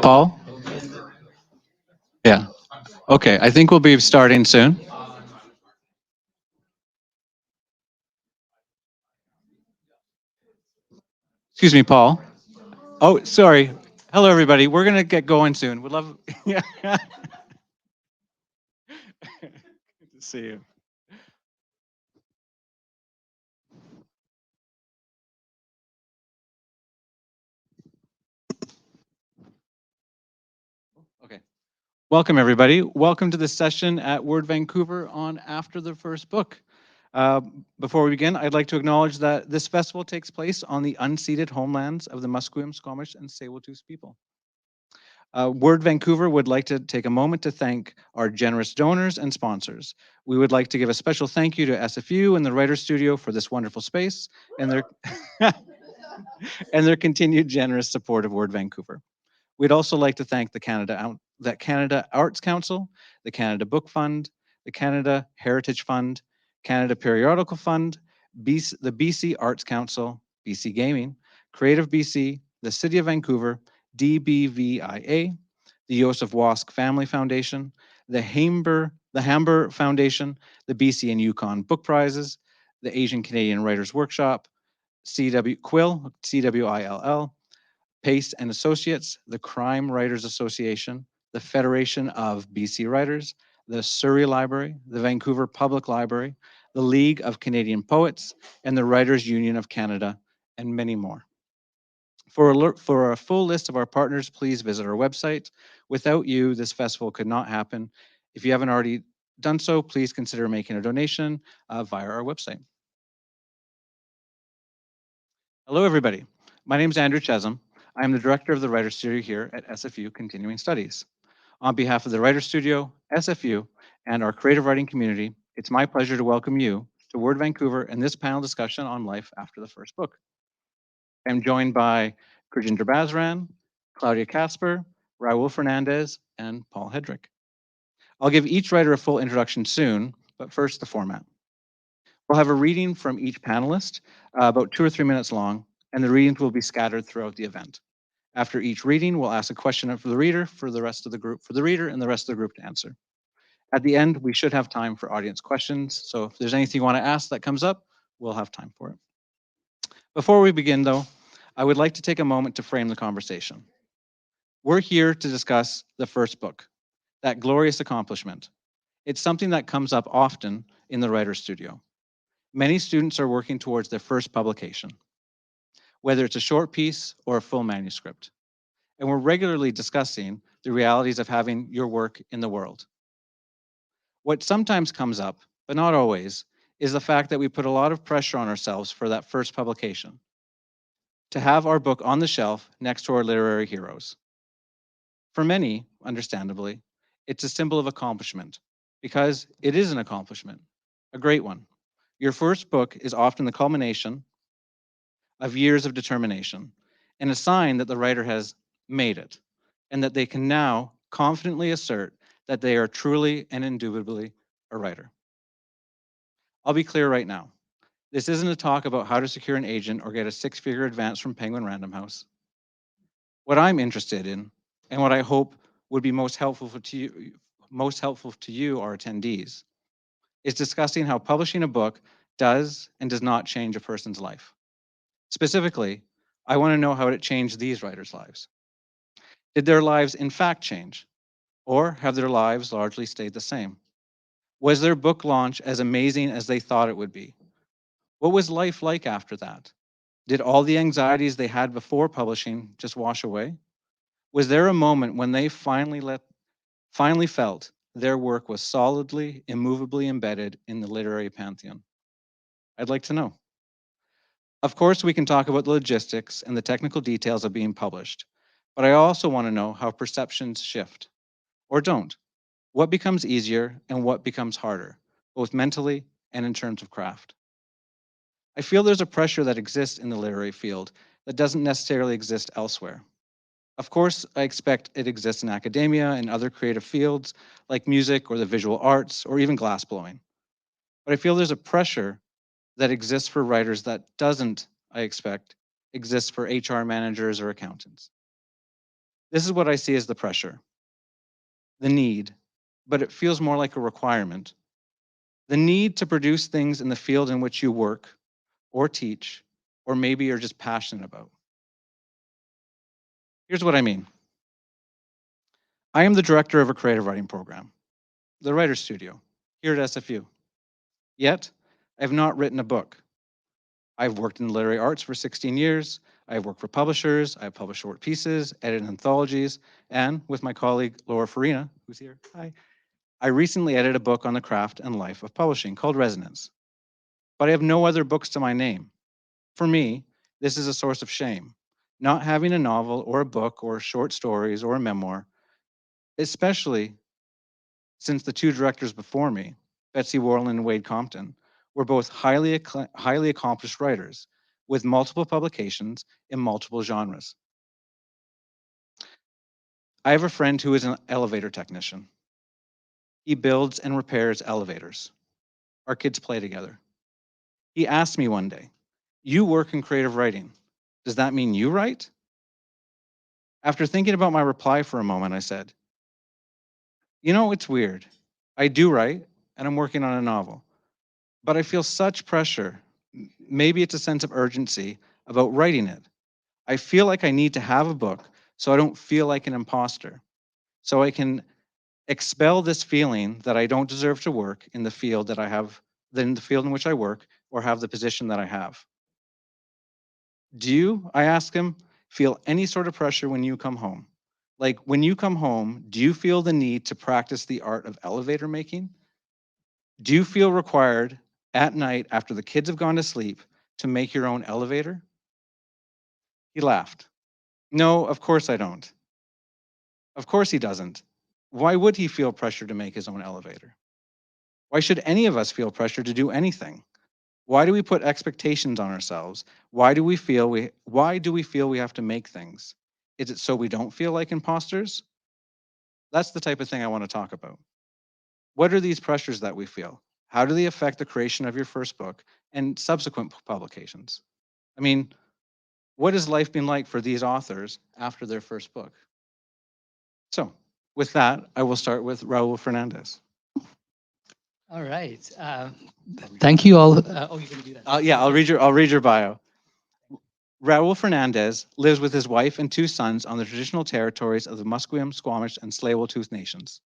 Paul? Yeah. Okay, I think we'll be starting soon. Excuse me, Paul. Oh, sorry. Hello, everybody. We're gonna get going soon. Would love. Yeah. Good to see you. Okay. Welcome, everybody. Welcome to the session at Word Vancouver on After the First Book. Before we begin, I'd like to acknowledge that this festival takes place on the unceded homelands of the Musqueam, Squamish, and Tsleil-Waututh people. Word Vancouver would like to take a moment to thank our generous donors and sponsors. We would like to give a special thank you to SFU and the Writer's Studio for this wonderful space and their and their continued generous support of Word Vancouver. We'd also like to thank the Canada Arts Council, the Canada Book Fund, the Canada Heritage Fund, Canada Periodical Fund, the BC Arts Council, BC Gaming, Creative BC, the City of Vancouver, DBVIA, the Joseph Wask Family Foundation, the Hamber Foundation, the BC and Yukon Book Prizes, the Asian Canadian Writers Workshop, CWILL, Pace and Associates, the Crime Writers Association, the Federation of BC Writers, the Surrey Library, the Vancouver Public Library, the League of Canadian Poets, and the Writers Union of Canada, and many more. For a full list of our partners, please visit our website. Without you, this festival could not happen. If you haven't already done so, please consider making a donation via our website. Hello, everybody. My name is Andrew Chesham. I am the director of the Writer Studio here at SFU Continuing Studies. On behalf of the Writer Studio, SFU, and our creative writing community, it's my pleasure to welcome you to Word Vancouver and this panel discussion on life after the first book. I'm joined by Gurjinder Basran, Claudia Casper, Raul Fernandez, and Paul Headrick. I'll give each writer a full introduction soon, but first the format. We'll have a reading from each panelist, about 2 or 3 minutes long, and the readings will be scattered throughout the event. After each reading, we'll ask a question for the reader, for the rest of the group, for the reader and the rest of the group to answer. At the end, we should have time for audience questions. So if there's anything you want to ask that comes up, we'll have time for it. Before we begin, though, I would like to take a moment to frame the conversation. We're here to discuss the first book, that glorious accomplishment. It's something that comes up often in the Writer's Studio. Many students are working towards their first publication, whether it's a short piece or a full manuscript. And we're regularly discussing the realities of having your work in the world. What sometimes comes up, but not always, is the fact that we put a lot of pressure on ourselves for that first publication, to have our book on the shelf next to our literary heroes. For many, understandably, it's a symbol of accomplishment, because it is an accomplishment, a great one. Your first book is often the culmination of years of determination, and a sign that the writer has made it, and that they can now confidently assert that they are truly and indubitably a writer. I'll be clear right now. This isn't a talk about how to secure an agent or get a six-figure advance from Penguin Random House. What I'm interested in, and what I hope would be most helpful to you, our attendees, is discussing how publishing a book does and does not change a person's life. Specifically, I want to know how it changed these writers' lives. Did their lives in fact change? Or have their lives largely stayed the same? Was their book launch as amazing as they thought it would be? What was life like after that? Did all the anxieties they had before publishing just wash away? Was there a moment when they finally felt their work was solidly, immovably embedded in the literary pantheon? I'd like to know. Of course, we can talk about the logistics and the technical details of being published, but I also want to know how perceptions shift, or don't. What becomes easier and what becomes harder, both mentally and in terms of craft. I feel there's a pressure that exists in the literary field that doesn't necessarily exist elsewhere. Of course, I expect it exists in academia and other creative fields like music or the visual arts or even glassblowing. But I feel there's a pressure that exists for writers that doesn't, I expect, exist for HR managers or accountants. This is what I see as the pressure, the need, but it feels more like a requirement. The need to produce things in the field in which you work or teach, or maybe you're just passionate about. Here's what I mean. I am the director of a creative writing program, the Writer's Studio, here at SFU. Yet, I have not written a book. I've worked in literary arts for 16 years. I've worked for publishers. I've published short pieces, edited anthologies, and with my colleague Laura Farina, who's here, hi, I recently edited a book on the craft and life of publishing called Resonance. But I have no other books to my name. For me, this is a source of shame. Not having a novel or a book or short stories or a memoir, especially since the two directors before me, Betsy Warland and Wade Compton, were both highly accomplished writers with multiple publications in multiple genres. I have a friend who is an elevator technician. He builds and repairs elevators. Our kids play together. He asked me one day, "You work in creative writing. Does that mean you write?" After thinking about my reply for a moment, I said, "You know, it's weird. I do write, and I'm working on a novel. But I feel such pressure. Maybe it's a sense of urgency about writing it. I feel like I need to have a book so I don't feel like an imposter, so I can expel this feeling that I don't deserve to work in the field that I have, in the field in which I work, or have the position that I have." Do you, I ask him, feel any sort of pressure when you come home? Like when you come home, do you feel the need to practice the art of elevator making? Do you feel required at night after the kids have gone to sleep to make your own elevator? He laughed. No, of course I don't. Of course he doesn't. Why would he feel pressure to make his own elevator? Why should any of us feel pressure to do anything? Why do we put expectations on ourselves? Why do we feel we have to make things? Is it so we don't feel like imposters? That's the type of thing I want to talk about. What are these pressures that we feel? How do they affect the creation of your first book and subsequent publications? I mean, what has life been like for these authors after their first book? So, with that, I will start with Raul Fernandez. All right. Thank you all. Oh, you're going to do that. Yeah, I'll read your bio. Raul Fernandez lives with his wife and two sons on the traditional territories of the Musqueam, Squamish, and Tsleil-Waututh nations.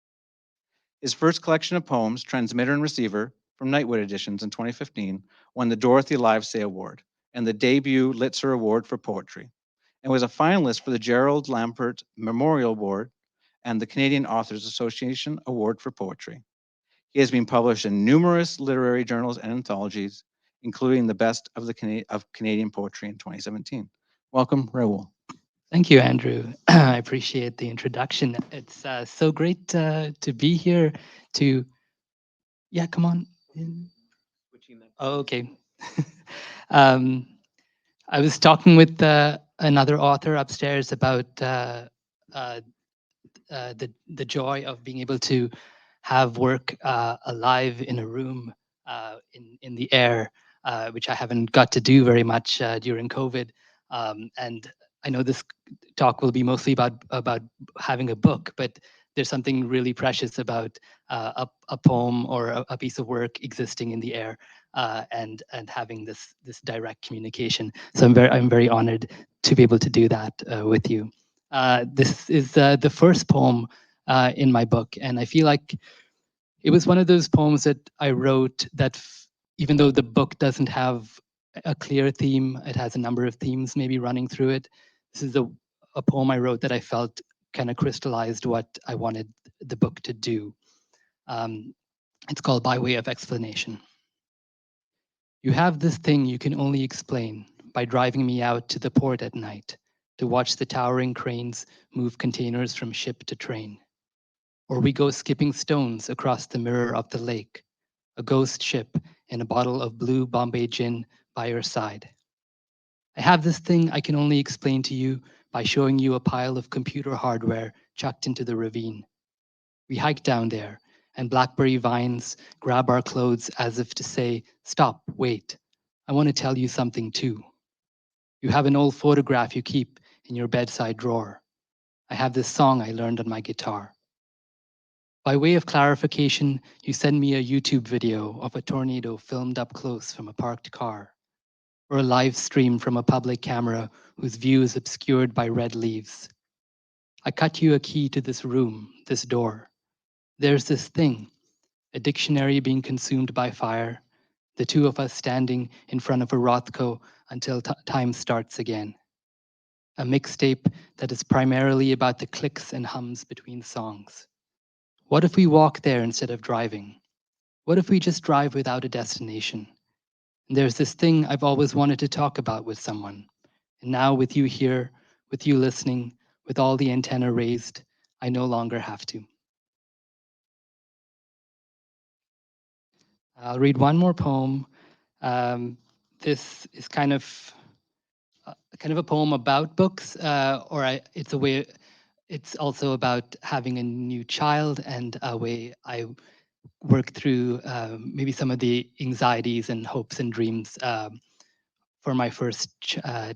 His first collection of poems, Transmitter and Receiver, from Nightwood Editions in 2015, won the Dorothy Livesay Award and the debut Litzer Award for Poetry, and was a finalist for the Gerald Lampert Memorial Award and the Canadian Authors Association Award for Poetry. He has been published in numerous literary journals and anthologies, including the Best of Canadian Poetry in 2017. Welcome, Raoul. Thank you, Andrew. I appreciate the introduction. It's so great to be here to, yeah, come on. Oh, okay. um, I was talking with another author upstairs about uh, the joy of being able to have work alive in a room in the air, which I haven't got to do very much during COVID. And I know this talk will be mostly about having a book, but there's something really precious about a poem or a piece of work existing in the air and having this direct communication. So I'm very honored to be able to do that with you. This is the first poem in my book, and I feel like it was one of those poems that I wrote that, even though the book doesn't have a clear theme, it has a number of themes maybe running through it. This is a poem I wrote that I felt kind of crystallized what I wanted the book to do. Um, it's called By Way of Explanation. You have this thing you can only explain by driving me out to the port at night to watch the towering cranes move containers from ship to train. Or we go skipping stones across the mirror of the lake, a ghost ship and a bottle of blue Bombay gin by your side. I have this thing I can only explain to you by showing you a pile of computer hardware chucked into the ravine. We hike down there, and blackberry vines grab our clothes as if to say, "Stop, wait. I want to tell you something too." You have an old photograph you keep in your bedside drawer. I have this song I learned on my guitar. By way of clarification, you send me a YouTube video of a tornado filmed up close from a parked car, or a live stream from a public camera whose view is obscured by red leaves. I cut you a key to this room, this door. There's this thing, a dictionary being consumed by fire, the two of us standing in front of a Rothko until time starts again. A mixtape that is primarily about the clicks and hums between songs. What if we walk there instead of driving? What if we just drive without a destination? And there's this thing I've always wanted to talk about with someone. And now, with you here, with you listening, with all the antenna raised, I no longer have to. I'll read one more poem. This is kind of a poem about books, it's a way. It's also about having a new child and a way I work through maybe some of the anxieties and hopes and dreams for my first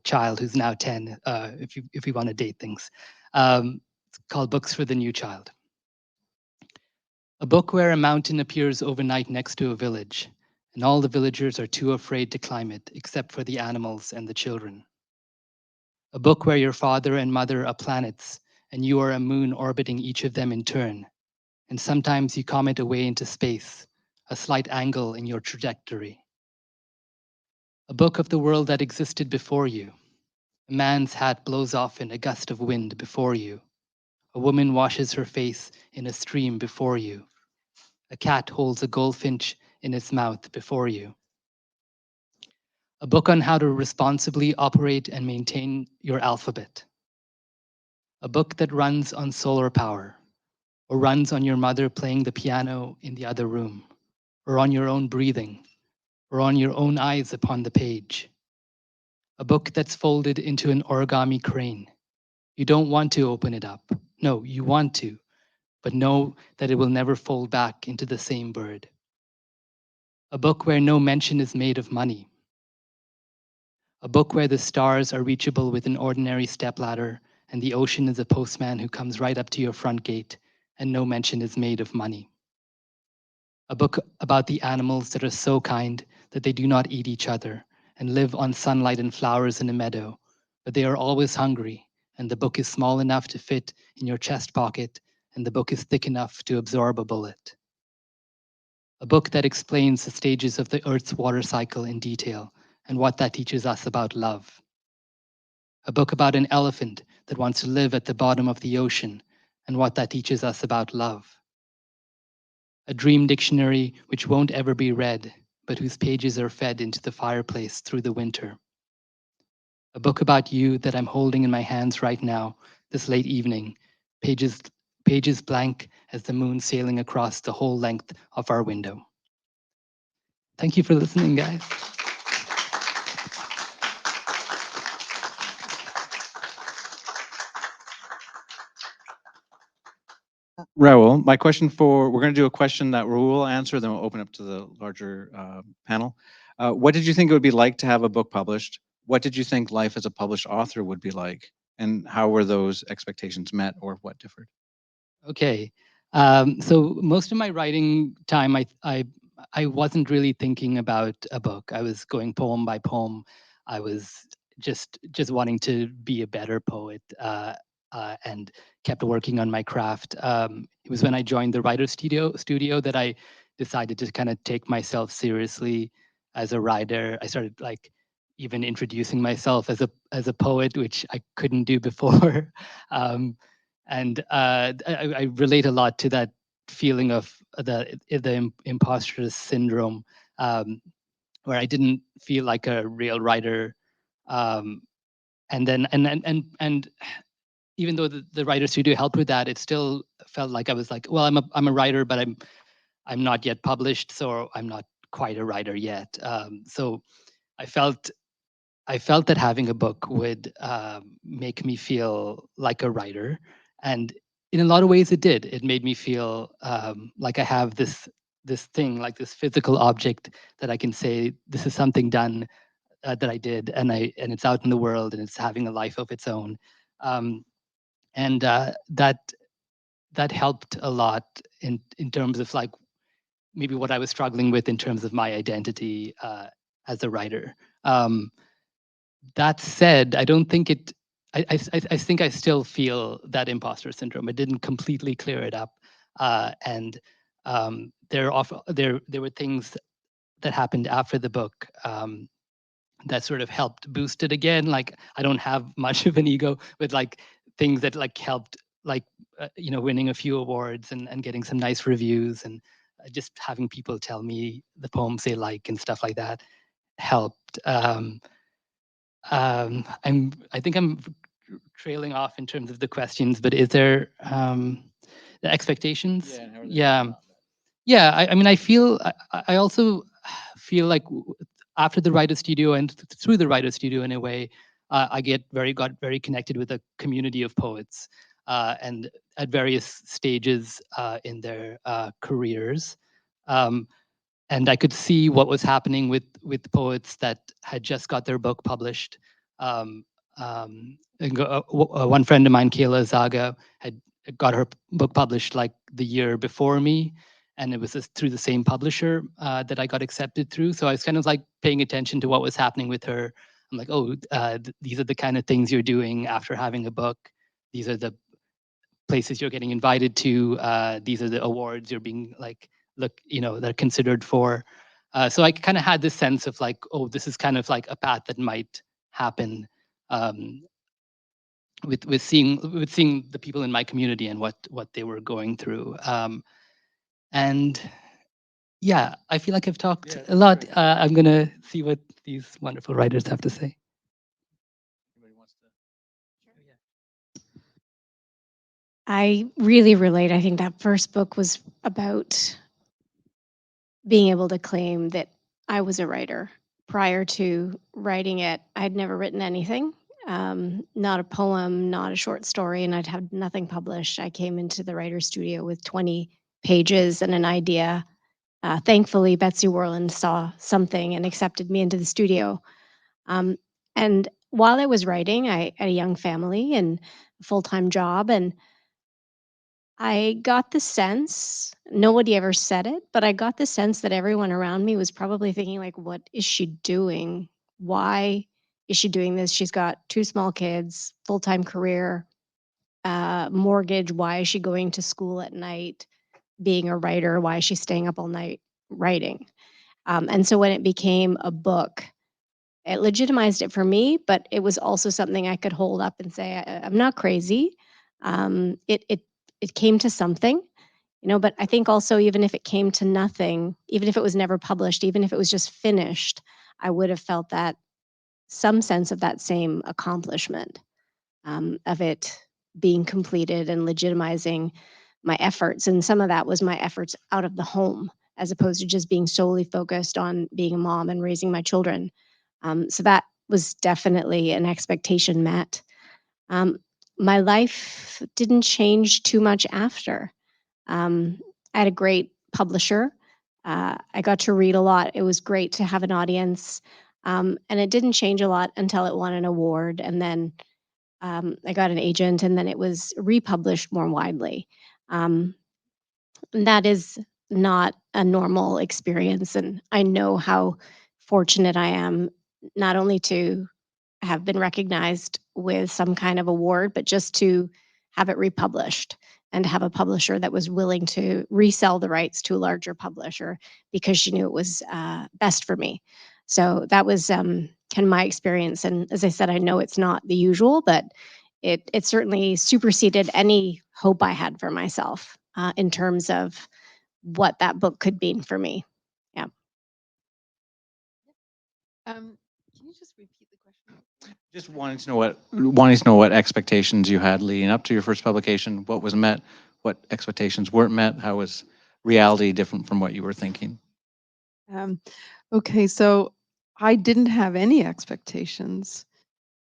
child, who's now 10. If you want to date things, it's called Books for the New Child. A book where a mountain appears overnight next to a village, and all the villagers are too afraid to climb it, except for the animals and the children. A book where your father and mother are planets, and you are a moon orbiting each of them in turn, and sometimes you comet away into space, a slight angle in your trajectory. A book of the world that existed before you. A man's hat blows off in a gust of wind before you. A woman washes her face in a stream before you. A cat holds a goldfinch in its mouth before you. A book on how to responsibly operate and maintain your alphabet. A book that runs on solar power, or runs on your mother playing the piano in the other room, or on your own breathing, or on your own eyes upon the page. A book that's folded into an origami crane. You don't want to open it up. No, you want to, but know that it will never fold back into the same bird. A book where no mention is made of money. A book where the stars are reachable with an ordinary stepladder, and the ocean is a postman who comes right up to your front gate, and no mention is made of money. A book about the animals that are so kind that they do not eat each other and live on sunlight and flowers in a meadow, but they are always hungry, and the book is small enough to fit in your chest pocket, and the book is thick enough to absorb a bullet. A book that explains the stages of the Earth's water cycle in detail and what that teaches us about love. A book about an elephant that wants to live at the bottom of the ocean and what that teaches us about love. A dream dictionary which won't ever be read, but whose pages are fed into the fireplace through the winter. A book about you that I'm holding in my hands right now, this late evening, pages blank as the moon sailing across the whole length of our window. Thank you for listening, guys. Raul, my question we're going to do a question that Raul will answer, then we'll open up to the larger panel. What did you think it would be like to have a book published? What did you think life as a published author would be like? And how were those expectations met, or what differed? Okay. So most of my writing time, I wasn't really thinking about a book. I was going poem by poem. I was just wanting to be a better poet, and kept working on my craft. It was when I joined the writer studio that I decided to kind of take myself seriously as a writer. I started like even introducing myself as a poet, which I couldn't do before. um, and I relate a lot to that feeling of the imposter syndrome, where I didn't feel like a real writer, um, and then and even though the writer studio helped with that, it still felt like I was like, well, I'm a writer, but I'm not yet published, so I'm not quite a writer yet. So I felt I felt that having a book would make me feel like a writer, and in a lot of ways, it did. It made me feel like I have this thing, like this physical object that I can say this is something done that I did, and it's out in the world, and it's having a life of its own. Um, and that helped a lot in terms of like maybe what I was struggling with in terms of my identity as a writer. Um, that said, I don't think it. I think I still feel that imposter syndrome. It didn't completely clear it up, and there were things that happened after the book that sort of helped boost it again. Like I don't have much of an ego, but like things that like helped, like winning a few awards and getting some nice reviews and just having people tell me the poems they like and stuff like that helped. I think I'm trailing off in terms of the questions, but is there the expectations? Yeah, and how are they Yeah. different? Yeah, I mean, I also feel like after the writer studio and through the writer studio in a way, I got very connected with a community of poets, and at various stages in their careers. Um, and I could see what was happening with poets that had just got their book published. One friend of mine, Kayla Zaga, had got her book published like the year before me, and it was through the same publisher that I got accepted through. So I was kind of like paying attention to what was happening with her. I'm like, oh, these are the kind of things you're doing after having a book. These are the places you're getting invited to. These are the awards you're being like, look, they're considered for. So I kind of had this sense of like, oh, this is kind of like a path that might happen um, with seeing the people in my community and what they were going through. And yeah, I feel like I've talked Yeah, a that's lot. great. I'm gonna see what these wonderful writers have to say. Anybody wants to? I really relate. I think that first book was about being able to claim that I was a writer. Prior to writing it, I'd never written anything, not a poem, not a short story, and I'd had nothing published. I came into the writer's studio with 20 pages and an idea. Thankfully, Betsy Worland saw something and accepted me into the studio. Um, and while I was writing, I had a young family and a full time job, and I got the sense, nobody ever said it, but I got the sense that everyone around me was probably thinking like, "What is she doing? Why is she doing this? She's got 2 small kids, full-time career, mortgage. Why is she going to school at night, being a writer? Why is she staying up all night writing?" And so when it became a book, it legitimized it for me, but it was also something I could hold up and say, I'm not crazy." It came to something, but I think also even if it came to nothing, even if it was never published, even if it was just finished, I would have felt that some sense of that same accomplishment, of it being completed and legitimizing my efforts. And some of that was my efforts out of the home, as opposed to just being solely focused on being a mom and raising my children. So that was definitely an expectation met. Um, my life didn't change too much after. Um, I had a great publisher. I got to read a lot. It was great to have an audience. And it didn't change a lot until it won an award. And then I got an agent, and then it was republished more widely. Um, and that is not a normal experience. And I know how fortunate I am not only to have been recognized with some kind of award, but just to have it republished and have a publisher that was willing to resell the rights to a larger publisher because she knew it was best for me. So that was kind of my experience. And as I said, I know it's not the usual, but it certainly superseded any hope I had for myself in terms of what that book could mean for me. Yeah. Can you just repeat the question? Just wanting to know what expectations you had leading up to your first publication, what was met, what expectations weren't met, how was reality different from what you were thinking? Um, okay, so I didn't have any expectations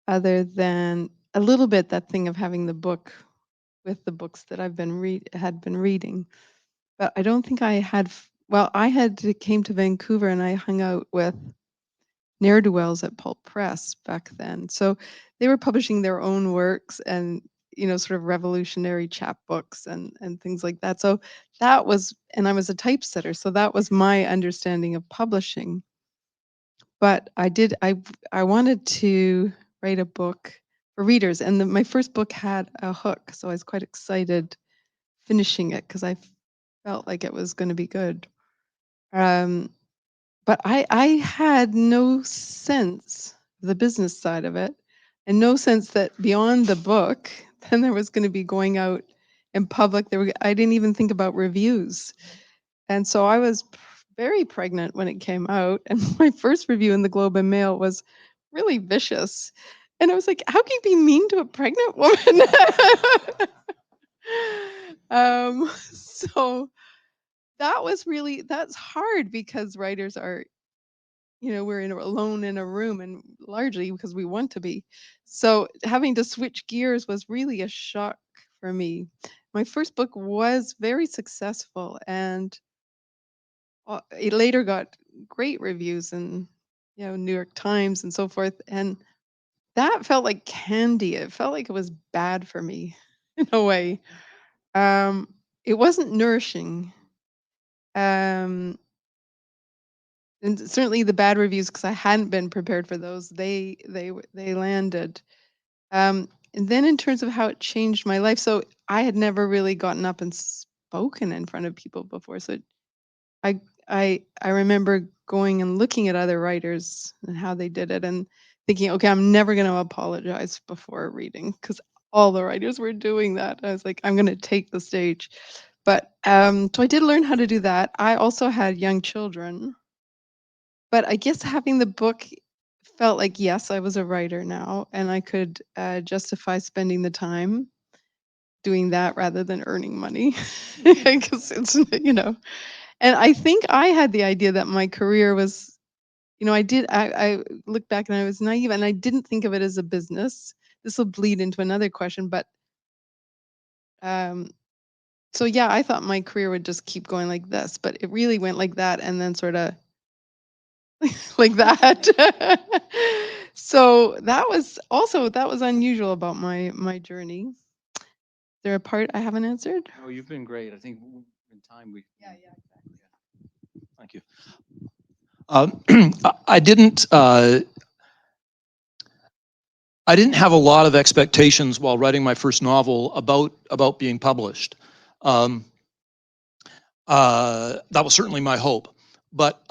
other than a little bit that thing of having the book with the books that I've had been reading. But I don't think I had, well, came to Vancouver and I hung out with ne'er-do-wells at Pulp Press back then. So they were publishing their own works, and sort of revolutionary chapbooks and things like that. So that was, and I was a typesetter, so that was my understanding of publishing. But I wanted to write a book for readers, and my first book had a hook, so I was quite excited finishing it because I felt like it was going to be good. But I had no sense of the business side of it, and no sense that beyond the book, then there was going to be going out in public. I didn't even think about reviews. And so I was very pregnant when it came out. And my first review in the Globe and Mail was really vicious. And I was like, how can you be mean to a pregnant woman? So that's hard because writers are, we're alone in a room, and largely because we want to be. So having to switch gears was really a shock for me. My first book was very successful, and it later got great reviews in, New York Times and so forth. And that felt like candy. It felt like it was bad for me in a way. Um, it wasn't nourishing. Um, and certainly the bad reviews, because I hadn't been prepared for those, they landed. And then in terms of how it changed my life, so I had never really gotten up and spoken in front of people before. So I I remember going and looking at other writers and how they did it, and thinking, okay, I'm never going to apologize before reading, because all the writers were doing that. I was like, I'm going to take the stage. But so I did learn how to do that. I also had young children, but I guess having the book felt like, yes, I was a writer now, and I could justify spending the time doing that rather than earning money, because it's, and I think I had the idea that my career was, I look back and I was naive, and I didn't think of it as a business. This will bleed into another question, but um, so yeah, I thought my career would just keep going like this, but it really went like that, and then sort of like that. So that was unusual about my journey. Is there a part I haven't answered? No, you've been great. I think in time we. Yeah, exactly. Thank you. I didn't. I didn't have a lot of expectations while writing my first novel about being published. Um, that was certainly my hope. But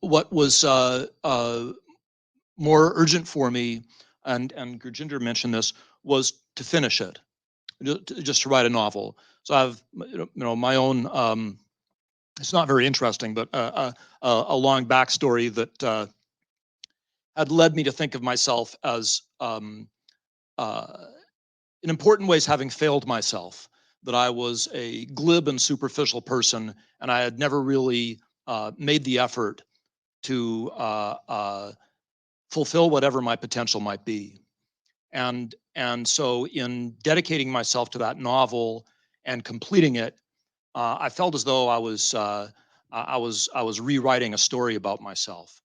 what was more urgent for me, and Gurjinder mentioned this, was to finish it, just to write a novel. So I have my own. It's not very interesting, but a long backstory that had led me to think of myself as, in important ways, having failed myself. That I was a glib and superficial person, and I had never really made the effort to fulfill whatever my potential might be. And so, in dedicating myself to that novel and completing it, I felt as though I was rewriting a story about myself.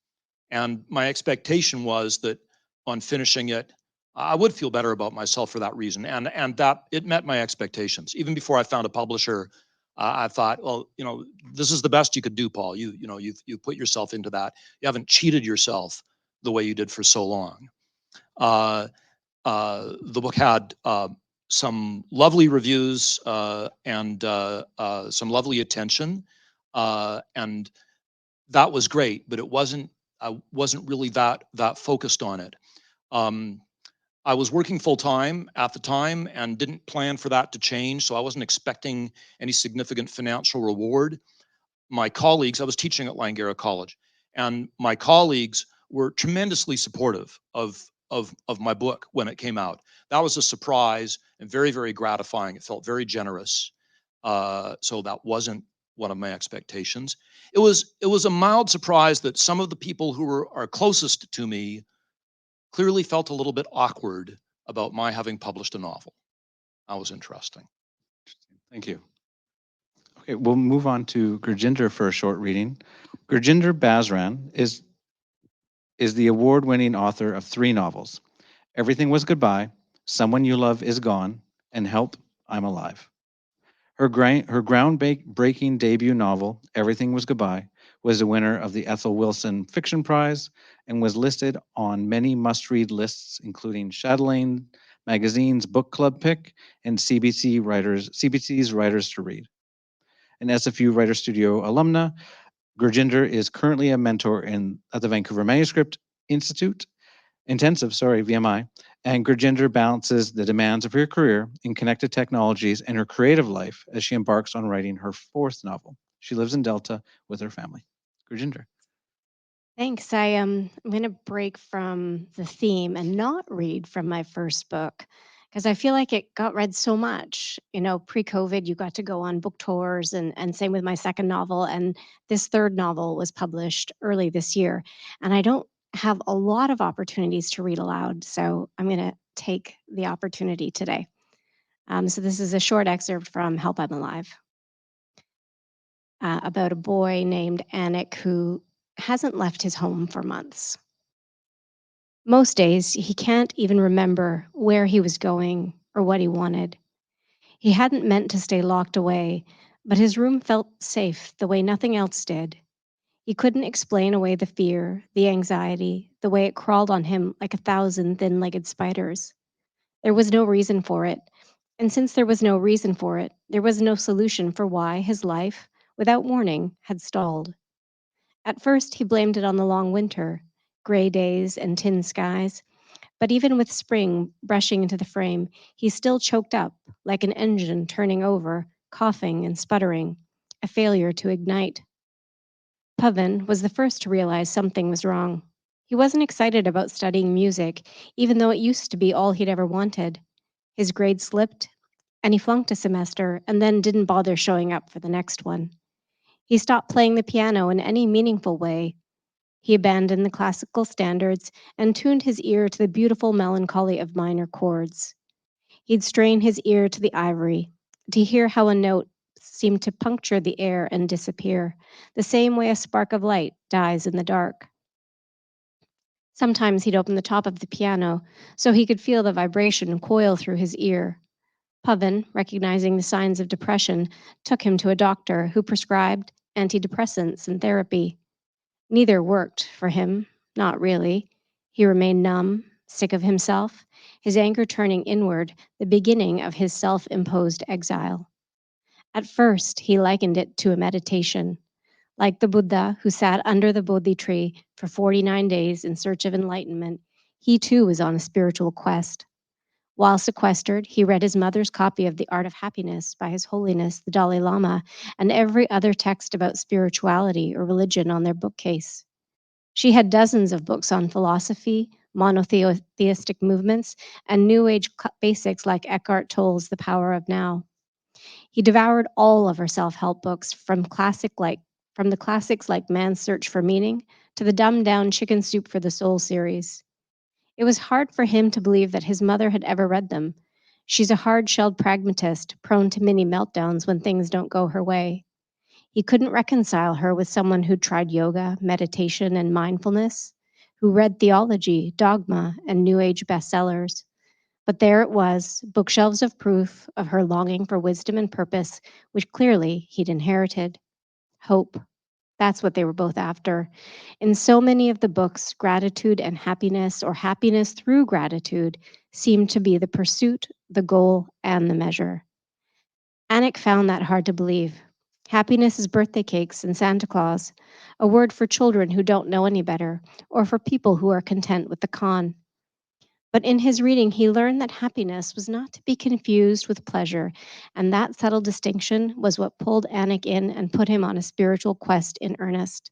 And my expectation was that on finishing it, I would feel better about myself for that reason. And that it met my expectations. Even before I found a publisher, I thought, well, this is the best you could do, Paul. You've put yourself into that. You haven't cheated yourself the way you did for so long. The book had some lovely reviews and some lovely attention, and that was great. But I wasn't really that focused on it. Um, I was working full time at the time and didn't plan for that to change, so I wasn't expecting any significant financial reward. My colleagues, I was teaching at Langara College, and my colleagues were tremendously supportive of my book when it came out. That was a surprise and very, very gratifying. It felt very generous. So that wasn't one of my expectations. It was a mild surprise that some of the people who are closest to me clearly felt a little bit awkward about my having published a novel. That was interesting. Thank you. Okay, we'll move on to Gurjinder for a short reading. Gurjinder Basran is the award-winning author of 3 novels: Everything Was Goodbye, Someone You Love Is Gone, and Help, I'm Alive. Her groundbreaking debut novel, Everything Was Goodbye, was the winner of the Ethel Wilson Fiction Prize and was listed on many must-read lists, including Chatelaine Magazine's Book Club Pick and CBC's Writers to Read. An SFU Writer Studio alumna, Gurjinder is currently a mentor at the Vancouver Manuscript Institute Intensive, VMI, and Gurjinder balances the demands of her career in connected technologies and her creative life as she embarks on writing her fourth novel. She lives in Delta with her family. Gurjinder. Thanks. I'm going to break from the theme and not read from my first book because I feel like it got read so much. You know, pre-COVID, you got to go on book tours, and same with my second novel. And this third novel was published early this year. And I don't have a lot of opportunities to read aloud, so I'm going to take the opportunity today. So this is a short excerpt from Help, I'm Alive, about a boy named Anik who hasn't left his home for months. Most days, he can't even remember where he was going or what he wanted. He hadn't meant to stay locked away, but his room felt safe the way nothing else did. He couldn't explain away the fear, the anxiety, the way it crawled on him like 1,000 thin-legged spiders. There was no reason for it. And since there was no reason for it, there was no solution for why his life, without warning, had stalled. At first, he blamed it on the long winter, gray days and tin skies. But even with spring brushing into the frame, he still choked up like an engine turning over, coughing and sputtering, a failure to ignite. Pavan was the first to realize something was wrong. He wasn't excited about studying music, even though it used to be all he'd ever wanted. His grade slipped, and he flunked a semester and then didn't bother showing up for the next one. He stopped playing the piano in any meaningful way. He abandoned the classical standards and tuned his ear to the beautiful melancholy of minor chords. He'd strain his ear to the ivory to hear how a note seemed to puncture the air and disappear, the same way a spark of light dies in the dark. Sometimes he'd open the top of the piano so he could feel the vibration coil through his ear. Pavan, recognizing the signs of depression, took him to a doctor who prescribed antidepressants and therapy. Neither worked for him, not really. He remained numb, sick of himself, his anger turning inward, the beginning of his self-imposed exile. At first, he likened it to a meditation, like the Buddha who sat under the Bodhi tree for 49 days in search of enlightenment. He too was on a spiritual quest. While sequestered, he read his mother's copy of The Art of Happiness by His Holiness the Dalai Lama and every other text about spirituality or religion on their bookcase. She had dozens of books on philosophy, monotheistic movements, and New Age basics like Eckhart Tolle's The Power of Now. He devoured all of her self-help books from the classics like Man's Search for Meaning to the dumbed-down Chicken Soup for the Soul series. It was hard for him to believe that his mother had ever read them. She's a hard-shelled pragmatist, prone to mini meltdowns when things don't go her way. He couldn't reconcile her with someone who'd tried yoga, meditation, and mindfulness, who read theology, dogma, and New Age bestsellers. But there it was, bookshelves of proof of her longing for wisdom and purpose, which clearly he'd inherited. Hope. That's what they were both after. In so many of the books, gratitude and happiness, or happiness through gratitude, seemed to be the pursuit, the goal, and the measure. Anik found that hard to believe. Happiness is birthday cakes and Santa Claus, a word for children who don't know any better, or for people who are content with the con. But in his reading, he learned that happiness was not to be confused with pleasure, and that subtle distinction was what pulled Anik in and put him on a spiritual quest in earnest.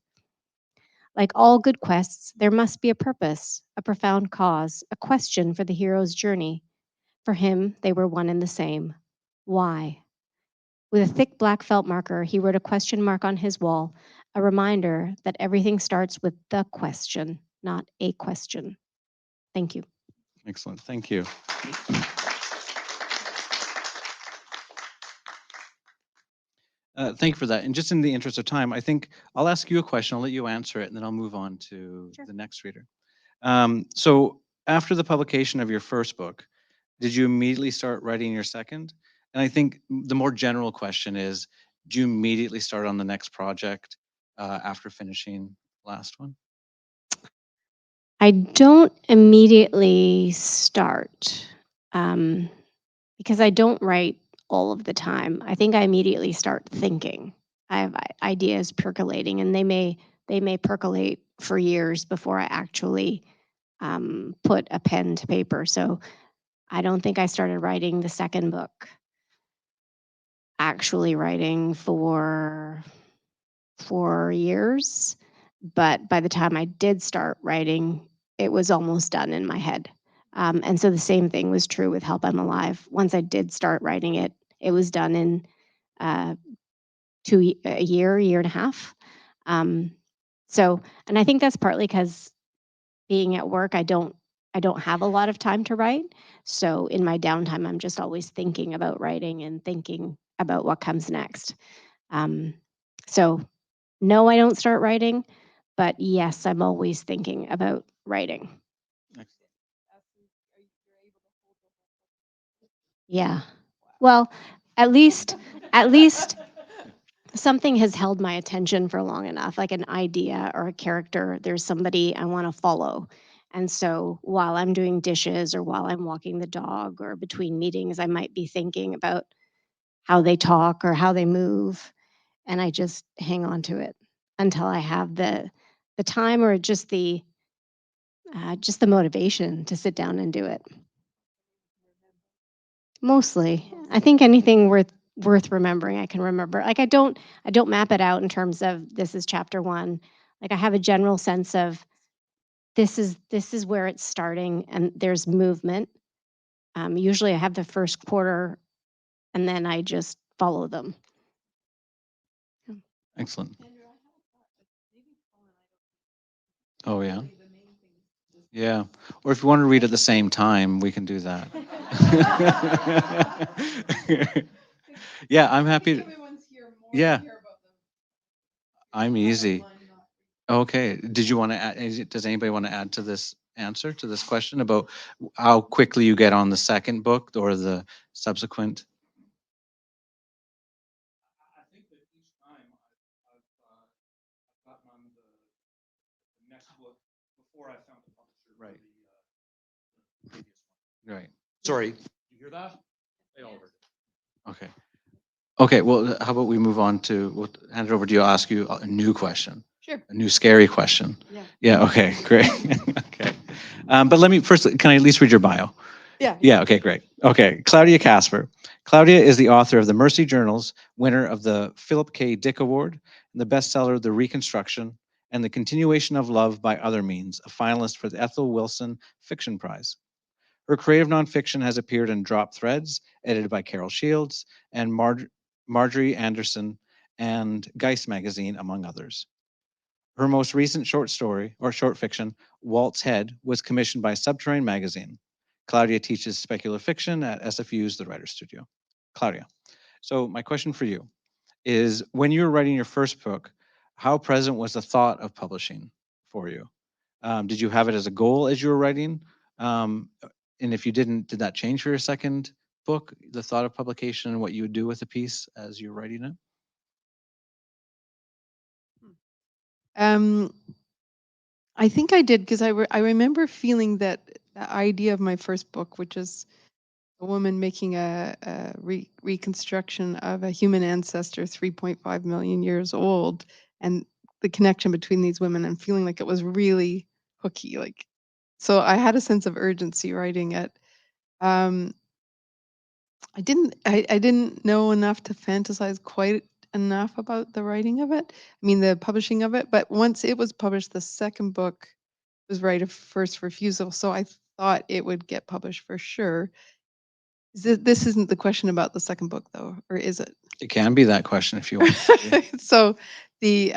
Like all good quests, there must be a purpose, a profound cause, a question for the hero's journey. For him, they were one and the same. Why? With a thick black felt marker, he wrote a question mark on his wall, a reminder that everything starts with the question, not a question. Thank you. Excellent. Thank you. Thank you for that. And just in the interest of time, I think I'll ask you a question. I'll let you answer it, and then I'll move on to Sure. the next reader. So after the publication of your first book, Did you immediately start writing your second? And I think the more general question is, do you immediately start on the next project after finishing the last one? I don't immediately start because I don't write all of the time. I think I immediately start thinking. I have ideas percolating, and they may percolate for years before I actually put a pen to paper. So I don't think I started writing the second book, actually writing for 4 years. But by the time I did start writing, it was almost done in my head. And so the same thing was true with Help I'm Alive. Once I did start writing it, it was done in uh, a year and a half. Um, so, and I think that's partly because being at work, I don't have a lot of time to write. So in my downtime, I'm just always thinking about writing and thinking about what comes next. Um, so no, I don't start writing, but yes, I'm always thinking about writing. Yeah. Well, at least at least something has held my attention for long enough, like an idea or a character. There's somebody I want to follow. And so while I'm doing dishes or while I'm walking the dog or between meetings, I might be thinking about how they talk or how they move. And I just hang on to it until I have the time or just the motivation to sit down and do it. Mostly, I think anything worth remembering, I can remember. Like I don't map it out in terms of this is chapter 1. Like I have a general sense of this is where it's starting and there's movement. Usually I have the first quarter and then I just follow them. Excellent. Oh, yeah. Yeah. Or if you want to read at the same time, we can do that. Yeah, I'm happy. Yeah, I'm easy. Okay. Did you want to add, does anybody want to add to this answer to this question about how quickly you get on the second book or the subsequent? I think that each time I've gotten on the next book before I found the publisher. Right. The previous one. Right. Sorry, you hear that? They all heard it. Okay. Okay. Well, how about we move on to, we'll hand it over to you. I'll ask you a new question. Sure. A new scary question. Yeah. Yeah. Okay. Great. Okay. But let me first, can I at least read your bio? Yeah. Yeah, okay, great. Okay, Claudia Casper. Claudia is the author of the Mercy Journals, winner of the Philip K. Dick Award, and the bestseller The Reconstruction, and The Continuation of Love by Other Means, a finalist for the Ethel Wilson Fiction Prize. Her creative nonfiction has appeared in Drop Threads, edited by Carol Shields, and Marjorie Anderson, and Geist magazine, among others. Her most recent short story, or short fiction, Walt's Head, was commissioned by Subterranean magazine. Claudia teaches speculative fiction at SFU's The Writer's Studio. Claudia, so my question for you is, when you were writing your first book, how present was the thought of publishing for you? Did you have it as a goal as you were writing? Um, and if you didn't, did that change for your second book, the thought of publication and what you would do with the piece as you're writing it? Um, I think I did because I remember feeling that the idea of my first book, which is a woman making a reconstruction of a human ancestor 3.5 million years old, and the connection between these women, and feeling like it was really hooky. Like, so I had a sense of urgency writing it. Um, I didn't know enough to fantasize quite enough about the writing of it. I mean, the publishing of it. But once it was published, the second book was right of first refusal. So I thought it would get published for sure. This isn't the question about the second book, though, or is it? It can be that question if you want. So the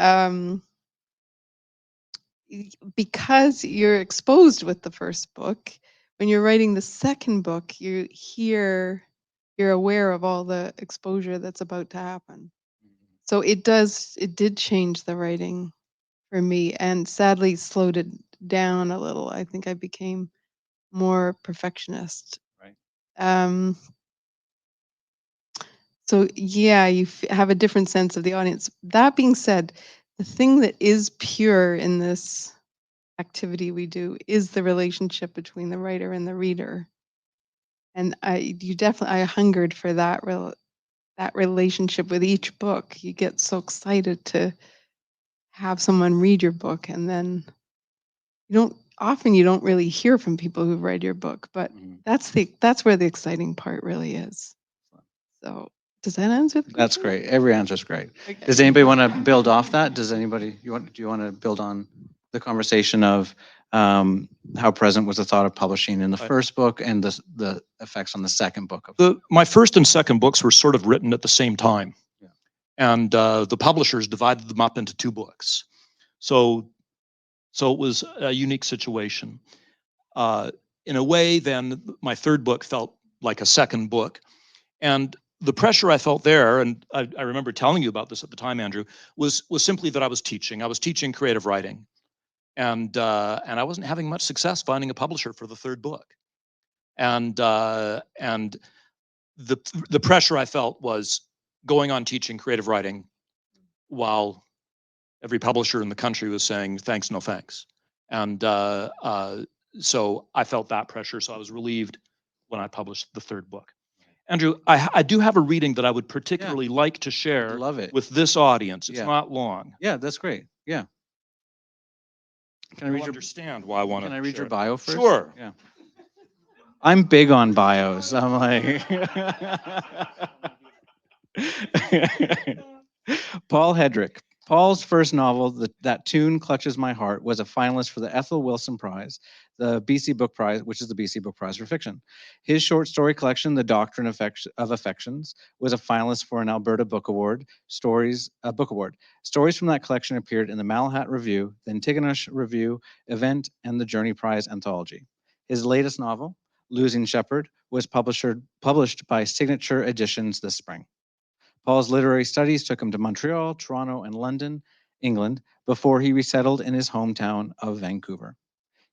because you're exposed with the first book, when you're writing the second book, you're aware of all the exposure that's about to happen. So it did change the writing for me, and sadly slowed it down a little. I think I became more perfectionist. Right. Um, so yeah, you have a different sense of the audience. That being said, the thing that is pure in this activity we do is the relationship between the writer and the reader. And I hungered for that relationship with each book. You get so excited to have someone read your book, and then you don't really hear from people who've read your book, but that's where the exciting part really is. So does that answer the question? That's great. Every answer's great. Okay. Does anybody want to build off that? Do you want to build on the conversation of how present was the thought of publishing in the first book and the effects on the second book? My first and second books were sort of written at the same time. Yeah. And the publishers divided them up into 2 books. So it was a unique situation. In a way, then my third book felt like a second book. And the pressure I felt there, and I remember telling you about this at the time, Andrew, was simply that I was teaching. I was teaching creative writing. And I wasn't having much success finding a publisher for the third book. And the pressure I felt was going on teaching creative writing while every publisher in the country was saying thanks, no thanks. And so I felt that pressure. So I was relieved when I published the third book. Andrew, I do have a reading that I would particularly like to share Love it. with this audience. It's Yeah. not long. Yeah, that's great. Yeah. Can I You'll read your understand why I want to. Can I read your bio first? Sure. Yeah. I'm big on bios. I'm like Paul Headrick. Paul's first novel, That Tune Clutches My Heart, was a finalist for the Ethel Wilson Prize, the BC Book Prize, which is the BC Book Prize for fiction. His short story collection, The Doctrine of Affections, was a finalist for an Alberta Book Award. Stories from that collection appeared in the Malahat Review, the Antigonish Review, Event, and the Journey Prize anthology. His latest novel, Losing Shepherd, was published by Signature Editions this spring. Paul's literary studies took him to Montreal, Toronto, and London, England, before he resettled in his hometown of Vancouver.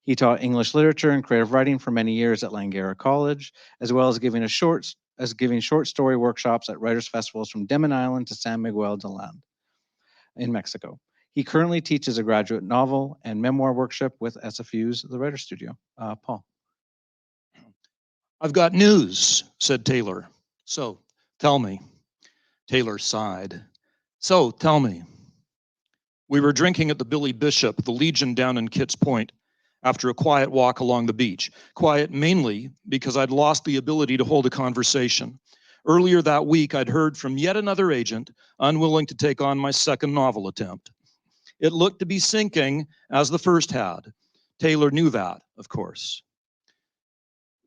He taught English literature and creative writing for many years at Langara College, as well as giving short story workshops at writers' festivals from Denman Island to San Miguel de Allende in Mexico. He currently teaches a graduate novel and memoir workshop with SFU's The Writer's Studio. Paul. I've got news, said Taylor. So tell me. Taylor sighed. So tell me. We were drinking at the Billy Bishop, the Legion down in Kitts Point, after a quiet walk along the beach. Quiet mainly because I'd lost the ability to hold a conversation. Earlier that week, I'd heard from yet another agent unwilling to take on my second novel attempt. It looked to be sinking as the first had. Taylor knew that, of course.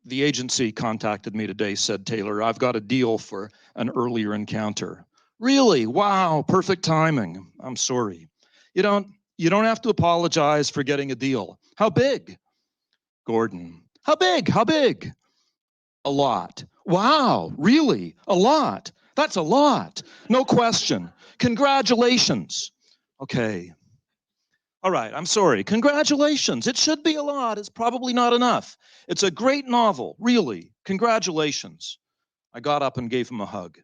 The agency contacted me today, said Taylor. I've got a deal for an earlier encounter. Really? Wow, perfect timing. I'm sorry. You don't have to apologize for getting a deal. How big? Gordon. How big? How big? A lot. Wow, really? A lot. That's a lot. No question. Congratulations. Okay. All right, I'm sorry. Congratulations. It should be a lot. It's probably not enough. It's a great novel, really. Congratulations. I got up and gave him a hug.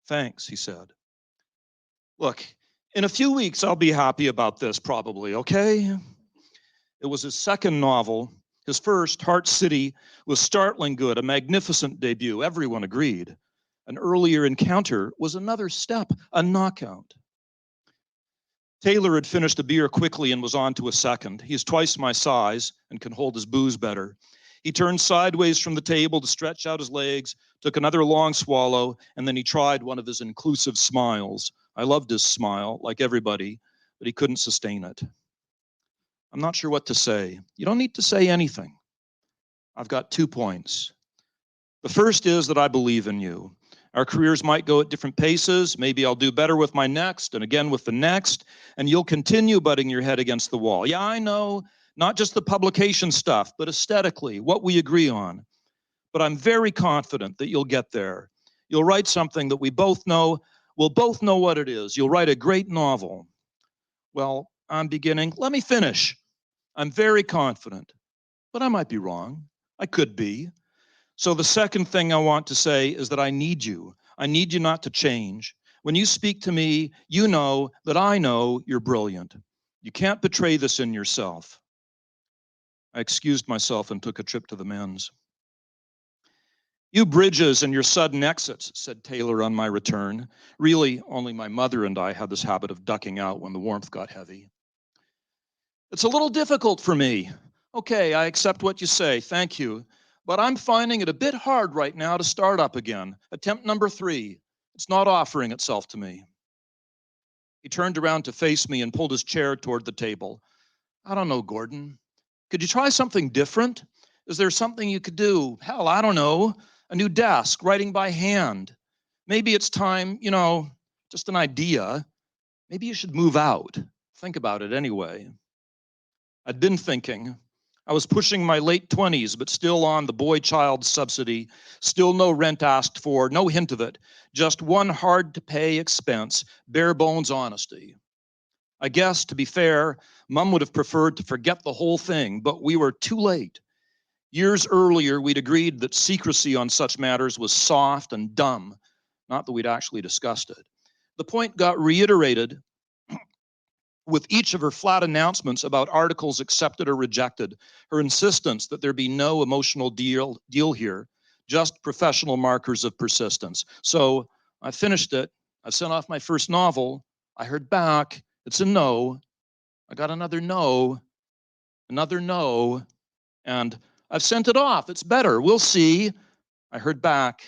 Thanks, he said. Look, in a few weeks, I'll be happy about this, probably, okay? It was his second novel. His first, Heart City, was startling good, a magnificent debut. Everyone agreed. An earlier encounter was another step, a knockout. Taylor had finished a beer quickly and was on to a second. He's twice my size and can hold his booze better. He turned sideways from the table to stretch out his legs, took another long swallow, and then he tried one of his inclusive smiles. I loved his smile, like everybody, but he couldn't sustain it. I'm not sure what to say. You don't need to say anything. I've got 2 points. The first is that I believe in you. Our careers might go at different paces. Maybe I'll do better with my next and again with the next, and you'll continue butting your head against the wall. Yeah, I know, not just the publication stuff, but aesthetically, what we agree on. But I'm very confident that you'll get there. You'll write something that we'll both know what it is. You'll write a great novel. Well, I'm beginning. Let me finish. I'm very confident, but I might be wrong. I could be. So the second thing I want to say is that I need you. I need you not to change. When you speak to me, you know that I know you're brilliant. You can't betray this in yourself. I excused myself and took a trip to the men's. You bridges and your sudden exits, said Taylor on my return. Really, only my mother and I had this habit of ducking out when the warmth got heavy. It's a little difficult for me. Okay, I accept what you say, thank you. But I'm finding it a bit hard right now to start up again. Attempt number 3. It's not offering itself to me. He turned around to face me and pulled his chair toward the table. I don't know, Gordon. Could you try something different? Is there something you could do? Hell, I don't know. A new desk, writing by hand. Maybe it's time, just an idea. Maybe you should move out. Think about it anyway. I'd been thinking. I was pushing my late 20s, but still on the boy-child subsidy, still no rent asked for, no hint of it, just one hard-to-pay expense, bare-bones honesty. I guess, to be fair, Mom would have preferred to forget the whole thing, but we were too late. Years earlier, we'd agreed that secrecy on such matters was soft and dumb, not that we'd actually discussed it. The point got reiterated with each of her flat announcements about articles accepted or rejected, her insistence that there be no emotional deal here, just professional markers of persistence. So I finished it. I sent off my first novel. I heard back. It's a no. I got another no, and I've sent it off. It's better. We'll see. I heard back.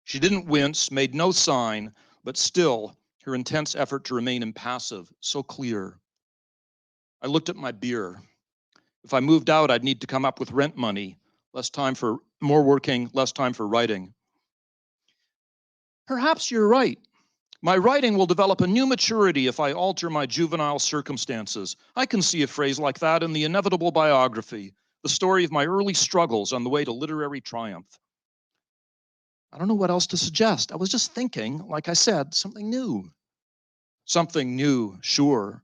She didn't wince, made no sign, but still, her intense effort to remain impassive, so clear. I looked at my beer. If I moved out, I'd need to come up with rent money, less time for more working, less time for writing. Perhaps you're right. My writing will develop a new maturity if I alter my juvenile circumstances. I can see a phrase like that in the inevitable biography, the story of my early struggles on the way to literary triumph. I don't know what else to suggest. I was just thinking, like I said, something new. Something new, sure.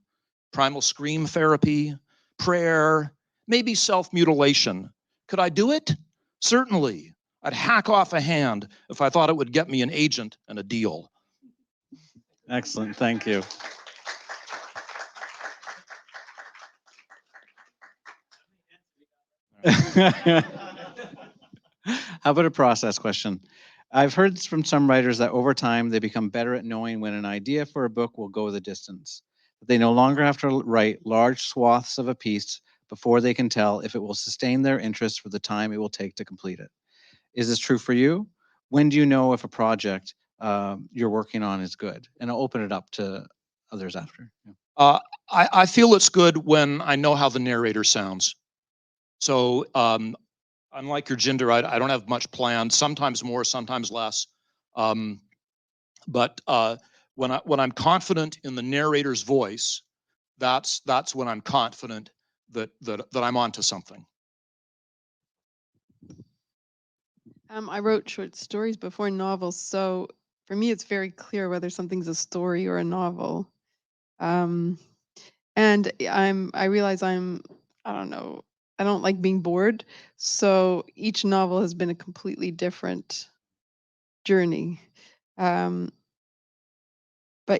Primal scream therapy, prayer, maybe self-mutilation. Could I do it? Certainly. I'd hack off a hand if I thought it would get me an agent and a deal. Excellent, thank you. How about a process question? I've heard from some writers that over time they become better at knowing when an idea for a book will go the distance. That they no longer have to write large swaths of a piece before they can tell if it will sustain their interest for the time it will take to complete it. Is this true for you? When do you know if a project you're working on is good? And I'll open it up to others after. Yeah. I feel it's good when I know how the narrator sounds. So unlike Gurjinder, I don't have much planned. Sometimes more, sometimes less. But when I'm confident in the narrator's voice, that's when I'm confident that I'm onto something. I wrote short stories before novels, so for me, it's very clear whether something's a story or a novel. And I realize I don't know, I don't like being bored. So each novel has been a completely different journey. But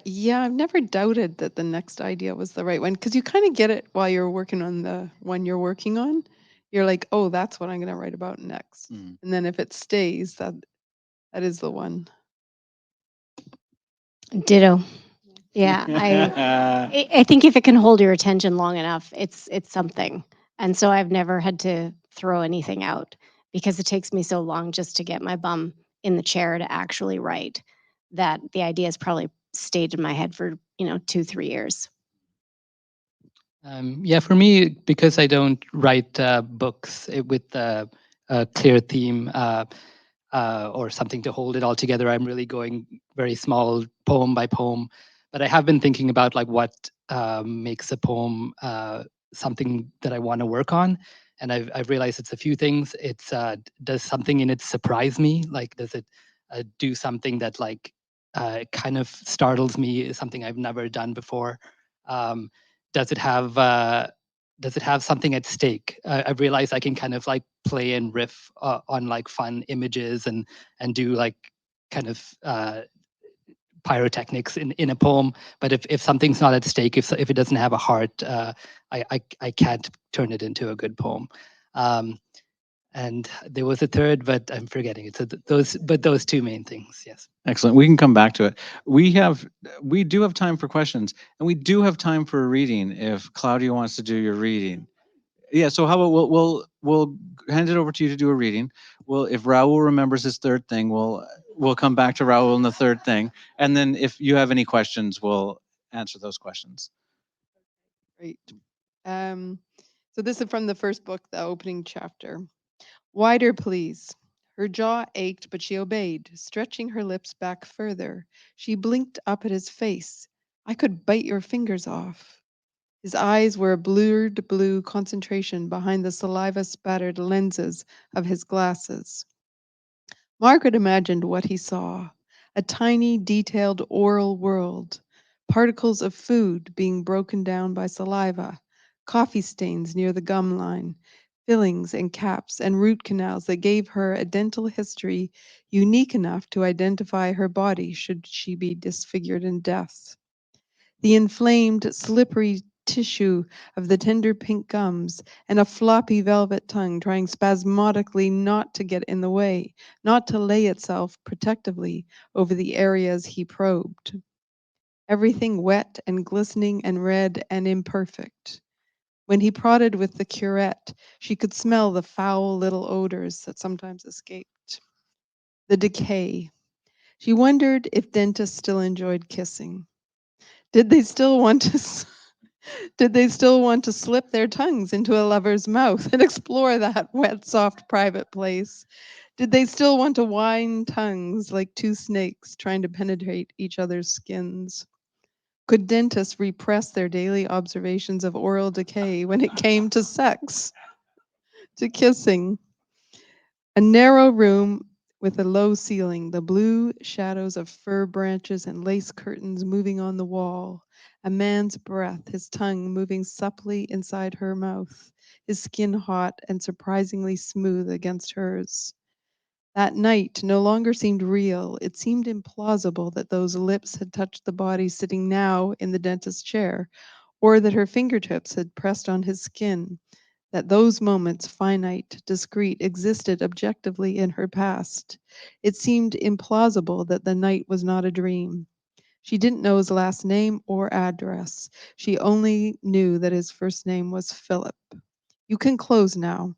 yeah, I've never doubted that the next idea was the right one, because you kind of get it while you're working on the one you're working on. You're like, oh, that's what I'm going to write about next. And then if it stays, that is the one. Ditto. Yeah, I think if it can hold your attention long enough, it's something. And so I've never had to throw anything out because it takes me so long just to get my bum in the chair to actually write that the idea has probably stayed in my head for 2-3 years. Yeah, for me, because I don't write books with a clear theme or something to hold it all together, I'm really going very small, poem by poem. But I have been thinking about like what makes a poem something that I want to work on, and I've realized it's a few things. It's does something in it surprise me? Like, does it do something that like kind of startles me? Something I've never done before. Does it have does it have something at stake? I've realized I can kind of like play and riff on like fun images and do like kind of pyrotechnics in a poem. But if something's not at stake, if it doesn't have a heart, I can't turn it into a good poem. And there was a third, but I'm forgetting it. So those two main things, yes. Excellent. We can come back to it. We do have time for questions, and we do have time for a reading if Claudia wants to do your reading. Yeah. So how about we'll hand it over to you to do a reading. Well, if Raul remembers his third thing, we'll come back to Raul in the third thing, and then if you have any questions, we'll answer those questions. Great. So this is from the first book, the opening chapter. Wider, please. Her jaw ached, but she obeyed, stretching her lips back further. She blinked up at his face. I could bite your fingers off. His eyes were a blurred blue concentration behind the saliva-spattered lenses of his glasses. Margaret imagined what he saw, a tiny, detailed oral world, particles of food being broken down by saliva, coffee stains near the gum line, fillings and caps and root canals that gave her a dental history unique enough to identify her body should she be disfigured in death. The inflamed, slippery tissue of the tender pink gums, and a floppy velvet tongue trying spasmodically not to get in the way, not to lay itself protectively over the areas he probed. Everything wet and glistening and red and imperfect. When he prodded with the curette, she could smell the foul little odors that sometimes escaped. The decay. She wondered if dentists still enjoyed kissing. Did they still want to Did they still want to slip their tongues into a lover's mouth and explore that wet, soft, private place? Did they still want to wind tongues like two snakes trying to penetrate each other's skins? Could dentists repress their daily observations of oral decay when it came to sex, to kissing? A narrow room with a low ceiling, the blue shadows of fir branches and lace curtains moving on the wall, a man's breath, his tongue moving supplely inside her mouth, his skin hot and surprisingly smooth against hers. That night no longer seemed real. It seemed implausible that those lips had touched the body sitting now in the dentist's chair, or that her fingertips had pressed on his skin, that those moments, finite, discrete, existed objectively in her past. It seemed implausible that the night was not a dream. She didn't know his last name or address. She only knew that his first name was Philip. You can close now.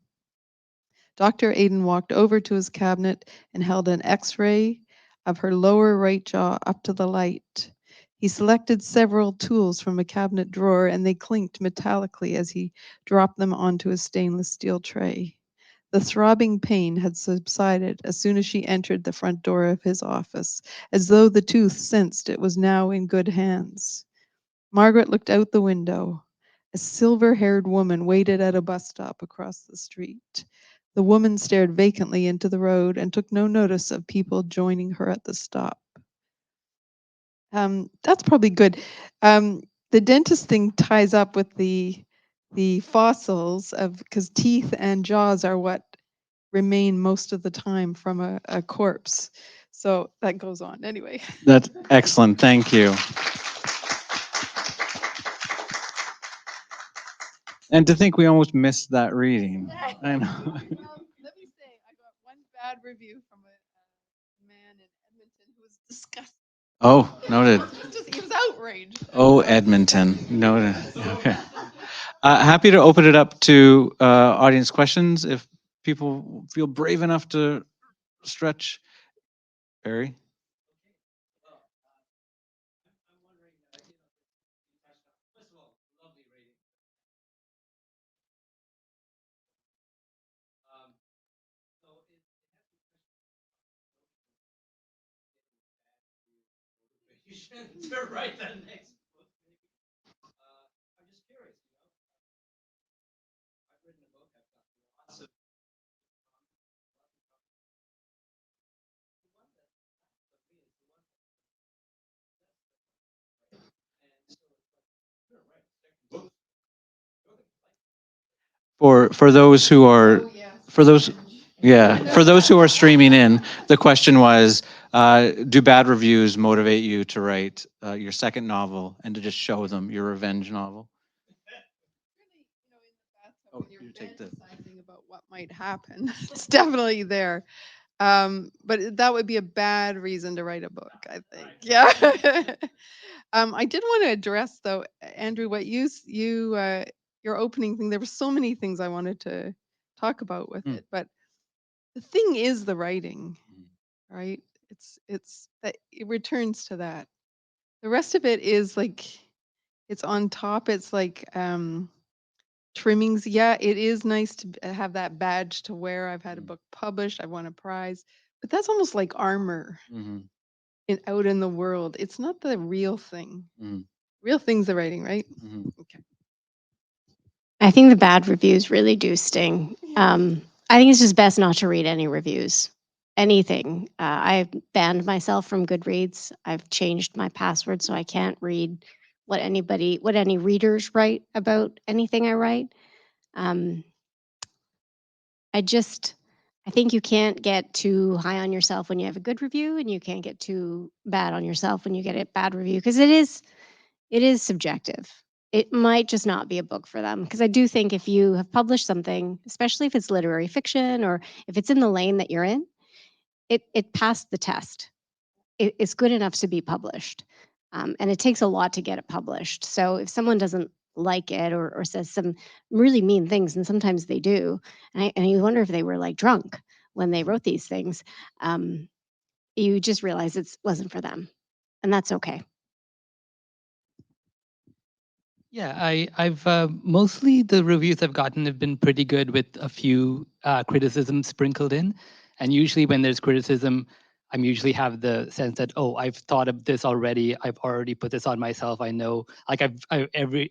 Dr. Aden walked over to his cabinet and held an X-ray of her lower right jaw up to the light. He selected several tools from a cabinet drawer and they clinked metallically as he dropped them onto a stainless steel tray. The throbbing pain had subsided as soon as she entered the front door of his office, as though the tooth sensed it was now in good hands. Margaret looked out the window. A silver-haired woman waited at a bus stop across the street. The woman stared vacantly into the road and took no notice of people joining her at the stop. That's probably good. The dentist thing ties up with the fossils of, because teeth and jaws are what remain most of the time from a corpse. So that goes on anyway. That's excellent. Thank you. And to think we almost missed that reading. I know. Let me say, I got one bad review from a man in Edmonton who was disgusted. Oh, noted. He was outraged. Oh, Edmonton. Noted. Okay. Happy to open it up to audience questions if people feel brave enough to stretch. Barry? To write that next book. I'm just curious. I've written a book. I've got lots of. For those who are, for those, yeah, for those who are streaming in, the question was, do bad reviews motivate you to write your second novel and to just show them your revenge novel? Oh, When you're you take the. fantasizing about what might happen, it's definitely there. But that would be a bad reason to write a book, I think. Yeah. I did want to address though, Andrew, what your opening thing. There were so many things I wanted to talk about with Mm. it, but the thing is the writing, right? It's that it returns to that. The rest of it is like it's on top. It's like trimmings. Yeah, it is nice to have that badge to wear. I've had a book published. I won a prize, but that's almost like armor Mm-hmm. out in the world. It's not the real thing. Mm-hmm. Real thing's the writing, right? Mm-hmm. Okay. I think the bad reviews really do sting. I think it's just best not to read any reviews, anything. I've banned myself from Goodreads. I've changed my password so I can't read what any readers write about anything I write. Um, I just, I think you can't get too high on yourself when you have a good review, and you can't get too bad on yourself when you get a bad review, because it is subjective. It might just not be a book for them, because I do think if you have published something, especially if it's literary fiction or if it's in the lane that you're in, it passed the test. It's good enough to be published, and it takes a lot to get it published. So if someone doesn't like it, or says some really mean things, and sometimes they do, and you wonder if they were like drunk when they wrote these things, um, you just realize it wasn't for them, and that's okay. Yeah, I've mostly the reviews I've gotten have been pretty good with a few criticisms sprinkled in, and usually when there's criticism, I'm usually have the sense that, oh, I've thought of this already. I've already put this on myself. I know, like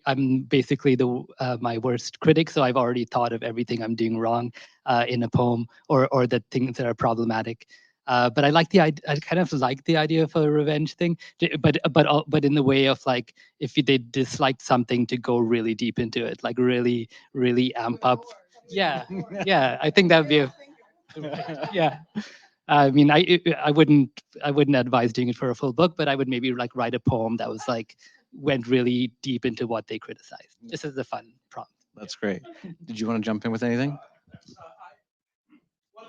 I'm basically the my worst critic, so I've already thought of everything I'm doing wrong in a poem, or the things that are problematic. But I like I kind of like the idea of a revenge thing, but in the way of like, if they disliked something, to go really deep into it, like really amp up. Yeah, yeah, I think that would be a yeah. I mean, I wouldn't advise doing it for a full book, but I would maybe like write a poem that was like went really deep into what they criticized, just as a fun prompt. That's great. Did you want to jump in with anything?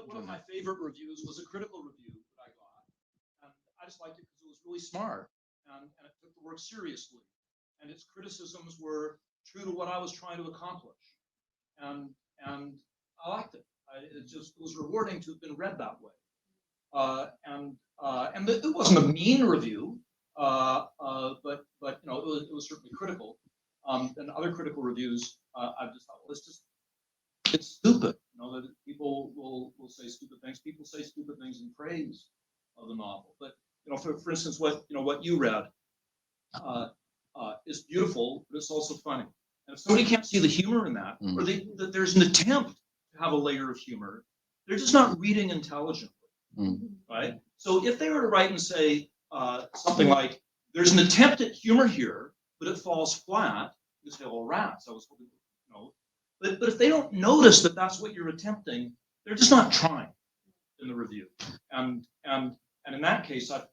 One of my favorite reviews was a critical review that I got, and I just liked it because it was really smart, and it took the work seriously, and its criticisms were true to what I was trying to accomplish, and and I liked it. It was rewarding to have been read that way, and it wasn't a mean review, but it was certainly critical. And other critical reviews, I've just thought, well, it's stupid. That people will say stupid things. People say stupid things in praise of the novel. But for instance, what you read uh, is beautiful, but it's also funny. And if somebody can't see the humor in that, or that there's an attempt to have a layer of humor, they're just not reading intelligently, right? So if they were to write and say something like, "There's an attempt at humor here, but it falls flat," you say, "Well, rats." I was hoping, But if they don't notice that that's what you're attempting, they're just not trying in the review. And in that case, I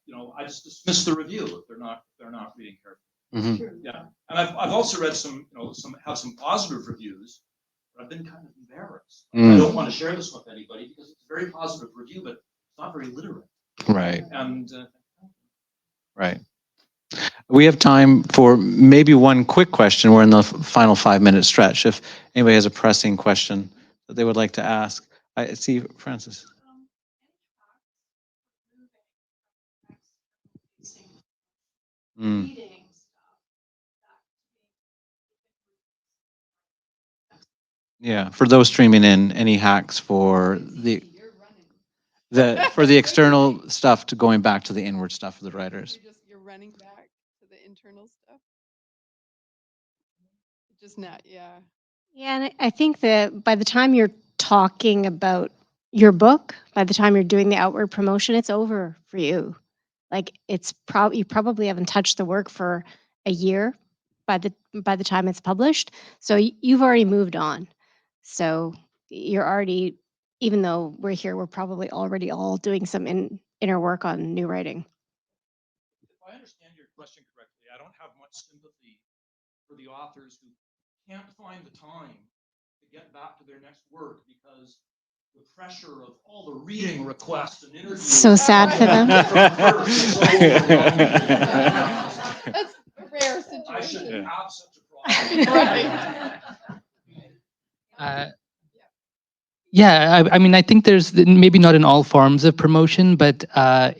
just dismiss the review if they're not reading carefully. Mm-hmm. Yeah, and I've also read some some positive reviews, but I've been kind of embarrassed. I don't want to share this with anybody because it's a very positive review, but it's not very literate. Right. And Right. We have time for maybe one quick question. We're in the final 5-minute stretch. If anybody has a pressing question that they would like to ask, I see Francis. Mm. Yeah, for those streaming in, any hacks for the external stuff to going back to the inward stuff of the writers? You're running back to the internal stuff. Just not, yeah. Yeah, and I think that by the time you're talking about your book, by the time you're doing the outward promotion, it's over for you. Like you probably haven't touched the work for a year by the time it's published, so you've already moved on. So you're already, even though we're here, we're probably already all doing some inner work on new writing. If I understand your question correctly, I don't have much sympathy for the authors who can't find the time to get back to their next work because the pressure of all the reading requests and interviews. So sad for them. That's a rare situation. I shouldn't Yeah. have such a problem. Right. Yeah, I mean, I think there's maybe not in all forms of promotion, but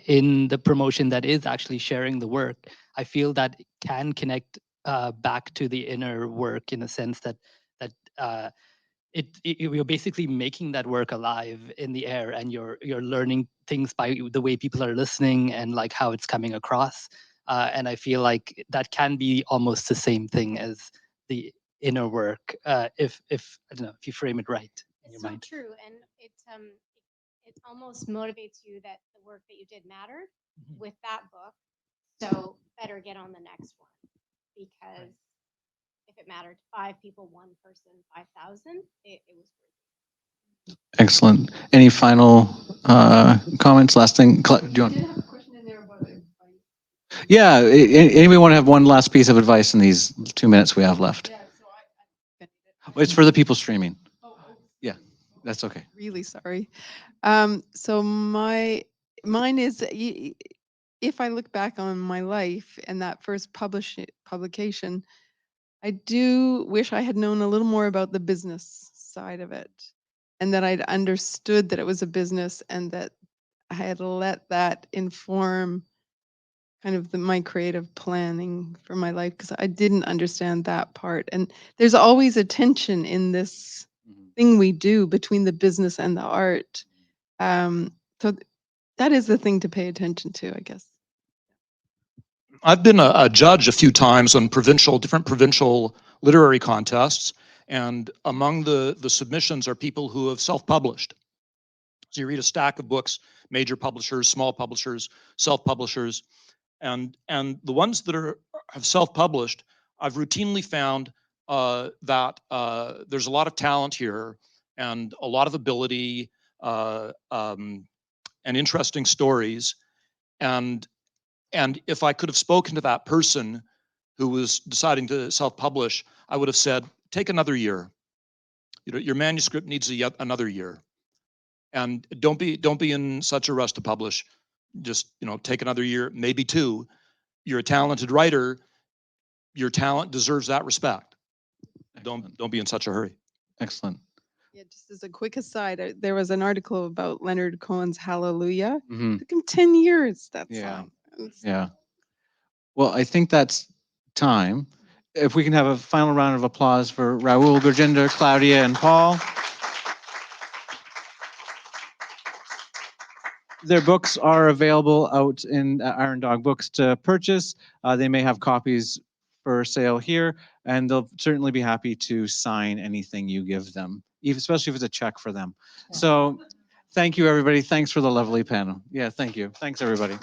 in the promotion that is actually sharing the work, I feel that it can connect back to the inner work in a sense that you're basically making that work alive in the air, and you're learning things by the way people are listening and like how it's coming across. And I feel like that can be almost the same thing as the inner work, if I don't know, if you frame it right in your It's so mind. true, and it almost motivates you that the work that you did mattered Mhm. with that book. So better get on the next one, because if it mattered to 5 people, 1 person, 5,000, it was worth it. Excellent. Any final comments? Last thing, do you want? did have a question in there about advice. Yeah. Anybody want to have one last piece of advice in these 2 minutes we have left? Yeah, so It's for the people streaming. oh, Yeah, that's okay. really sorry. So mine is if I look back on my life and that first publication, I do wish I had known a little more about the business side of it, and that I'd understood that it was a business, and that I had let that inform kind of my creative planning for my life, because I didn't understand that part. And there's always a tension in this thing we do between the business and the art. So that is the thing to pay attention to, I guess. I've been a judge a few times on different provincial literary contests, and among the submissions are people who have self-published. So you read a stack of books, major publishers, small publishers, self-publishers, and the ones that have self-published, I've routinely found that there's a lot of talent here and a lot of ability and interesting stories, and if I could have spoken to that person who was deciding to self-publish, I would have said, take another year. You know, your manuscript needs another year, and don't be in such a rush to publish. Just, you know, take another year, maybe 2. You're a talented writer. Your talent deserves that respect. Don't be in such a hurry. Excellent. Yeah, just as a quick aside, there was an article about Leonard Cohen's Hallelujah. Mhm. It took him 10 years, that Yeah. song. Yeah. Well, I think that's time. If we can have a final round of applause for Raoul, Gurjinder, Claudia, and Paul. Their books are available out in Iron Dog Books to purchase. They may have copies for sale here, and they'll certainly be happy to sign anything you give them, especially if it's a check for them. So thank you, everybody. Thanks for the lovely panel. Yeah, thank you. Thanks, everybody.